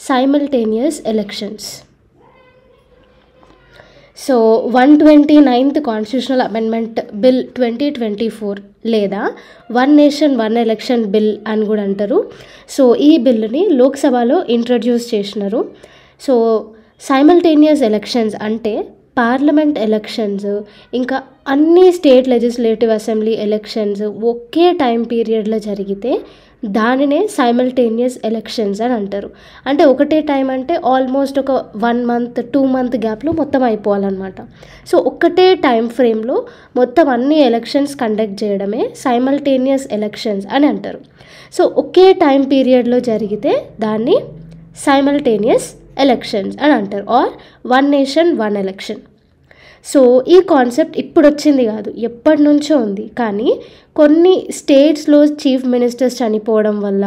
Simultaneous elections. So 129th constitutional amendment bill 2024 లేదా one nation one election bill అని కూడా అంటారు. సో ఈ బిల్లుని లోక్సభలో ఇంట్రడ్యూస్ చేసినారు. సో సైమల్టేనియస్ ఎలక్షన్స్ అంటే పార్లమెంట్ ఎలక్షన్స్ ఇంకా అన్ని స్టేట్ లెజిస్లేటివ్ అసెంబ్లీ ఎలక్షన్స్ ఒకే టైం పీరియడ్లో జరిగితే దానినే సైమల్టేనియస్ ఎలక్షన్స్ అని అంటారు. అంటే ఒకటే టైం అంటే ఆల్మోస్ట్ ఒక 1 month 2 month గ్యాప్లో మొత్తం అయిపోవాలన్నమాట. సో ఒక్కటే టైం ఫ్రేమ్లో మొత్తం అన్ని ఎలక్షన్స్ కండక్ట్ చేయడమే సైమల్టేనియస్ ఎలక్షన్స్ అని అంటారు. సో ఒకే టైం పీరియడ్లో జరిగితే దాన్ని సైమల్టేనియస్ ఎలక్షన్స్ అని అంటారు or one nation one election. So ఈ కాన్సెప్ట్ ఇప్పుడు వచ్చింది కాదు, ఎప్పటి నుంచో ఉంది. కానీ కొన్ని స్టేట్స్లో చీఫ్ మినిస్టర్స్ చనిపోవడం వల్ల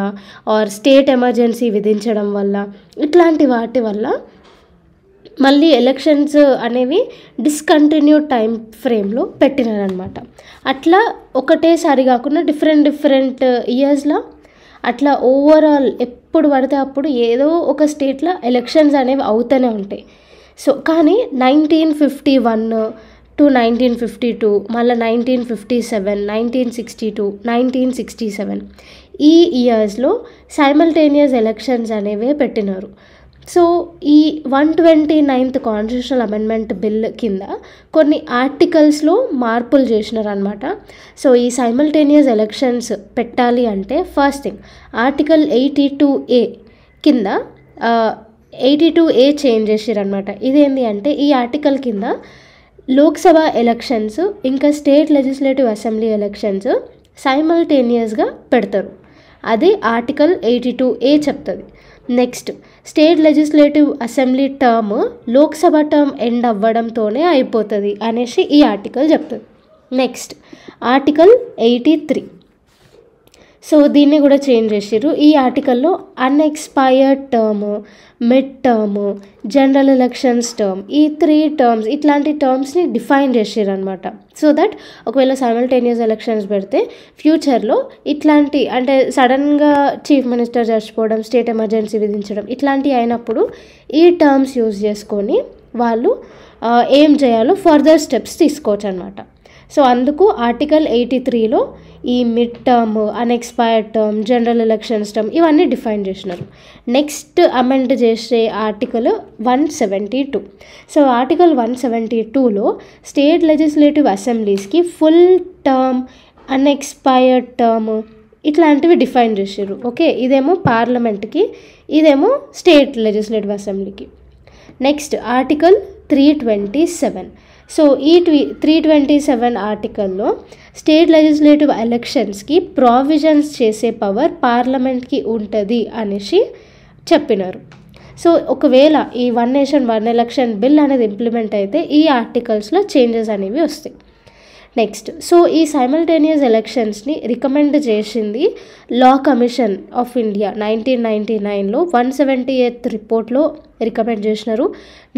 ఆర్ స్టేట్ ఎమర్జెన్సీ విధించడం వల్ల ఇట్లాంటి వాటి వల్ల మళ్ళీ ఎలక్షన్స్ అనేవి డిస్కంటిన్యూడ్ టైం ఫ్రేమ్లో పెట్టినారనమాట. అట్లా ఒకటేసారి కాకుండా డిఫరెంట్ ఇయర్స్లో అట్లా ఓవరాల్ ఎప్పుడు పడితే అప్పుడు ఏదో ఒక స్టేట్లో ఎలక్షన్స్ అనేవి అవుతూనే ఉంటాయి. సో కానీ 1951 to 1952 మళ్ళీ 1957 1962 1967 ఈ ఇయర్స్లో సైమల్టేనియస్ ఎలక్షన్స్ అనేవే పెట్టినారు. సో ఈ 129th కాన్స్టిట్యూషనల్ అమెండ్మెంట్ బిల్ కింద కొన్ని ఆర్టికల్స్లో మార్పులు చేసినారు అనమాట. సో ఈ సైమల్టేనియస్ ఎలక్షన్స్ పెట్టాలి అంటే ఫస్ట్ థింగ్ ఆర్టికల్ 82A కింద 82A చేంజ్ చేసిరనమాట. ఇదేంటి అంటే ఈ ఆర్టికల్ కింద లోక్సభ ఎలక్షన్స్ ఇంకా స్టేట్ లెజిస్లేటివ్ అసెంబ్లీ ఎలక్షన్స్ సైమల్టేనియస్గా పెడతారు. అది ఆర్టికల్ 82A చెప్తుంది. Next state legislative assembly term Lok Sabha term end అవ్వడంతోనే అయిపోతుంది అనేసి ఈ ఆర్టికల్ చెప్తుంది. Next article 83. సో దీన్ని కూడా చేంజ్ చేసారు. ఈ ఆర్టికల్లో unexpired term, mid term, general elections term, ఈ 3 టర్మ్స్ ఇట్లాంటి టర్మ్స్ని డిఫైన్ చేసారు అనమాట. సో దట్ ఒకవేళ సైమల్టేనియస్ ఎలక్షన్స్ పెడితే ఫ్యూచర్లో ఇట్లాంటి అంటే సడన్గా చీఫ్ మినిస్టర్ చచ్చిపోవడం, స్టేట్ ఎమర్జెన్సీ విధించడం ఇట్లాంటివి అయినప్పుడు ఈ టర్మ్స్ యూజ్ చేసుకొని వాళ్ళు ఏం చేయాలో ఫర్దర్ స్టెప్స్ తీసుకోవచ్చు అనమాట. సో అందుకు ఆర్టికల్ 83లో ఈ mid term, unexpired term, general elections term ఇవన్నీ డిఫైన్ చేసినారు. నెక్స్ట్ అమెండ్ చేసే ఆర్టికల్ 172. సో ఆర్టికల్ 172లో స్టేట్ లెజిస్లేటివ్ అసెంబ్లీస్కి ఫుల్ టర్మ్, అన్ఎక్స్పైర్డ్ టర్మ్ ఇట్లాంటివి డిఫైన్ చేసారు. ఓకే, ఇదేమో పార్లమెంట్కి, ఇదేమో స్టేట్ లెజిస్లేటివ్ అసెంబ్లీకి. Next article 327. సో ఈ 327 ఆర్టికల్లో స్టేట్ లెజిస్లేటివ్ ఎలక్షన్స్కి ప్రావిజన్స్ చేసే పవర్ పార్లమెంట్కి ఉంటుంది అనేసి చెప్పినారు. సో ఒకవేళ ఈ one nation one election bill అనేది ఇంప్లిమెంట్ అయితే ఈ ఆర్టికల్స్లో చేంజెస్ అనేవి వస్తాయి. నెక్స్ట్ సో ఈ సైమల్టేనియస్ ఎలక్షన్స్ని రికమెండ్ చేసింది లా కమిషన్ ఆఫ్ ఇండియా 1999లో 178th రిపోర్ట్లో రికమెండ్ చేసినారు.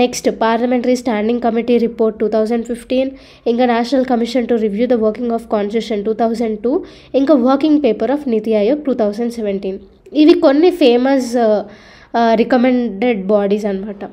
Next parliamentary standing committee report 2015, ఇంకా national commission to review the working of constitution 2002, ఇంకా వర్కింగ్ పేపర్ ఆఫ్ నీతి ఆయోగ్ 2017. ఇవి కొన్ని ఫేమస్ రికమెండెడ్ బాడీస్ అనమాట.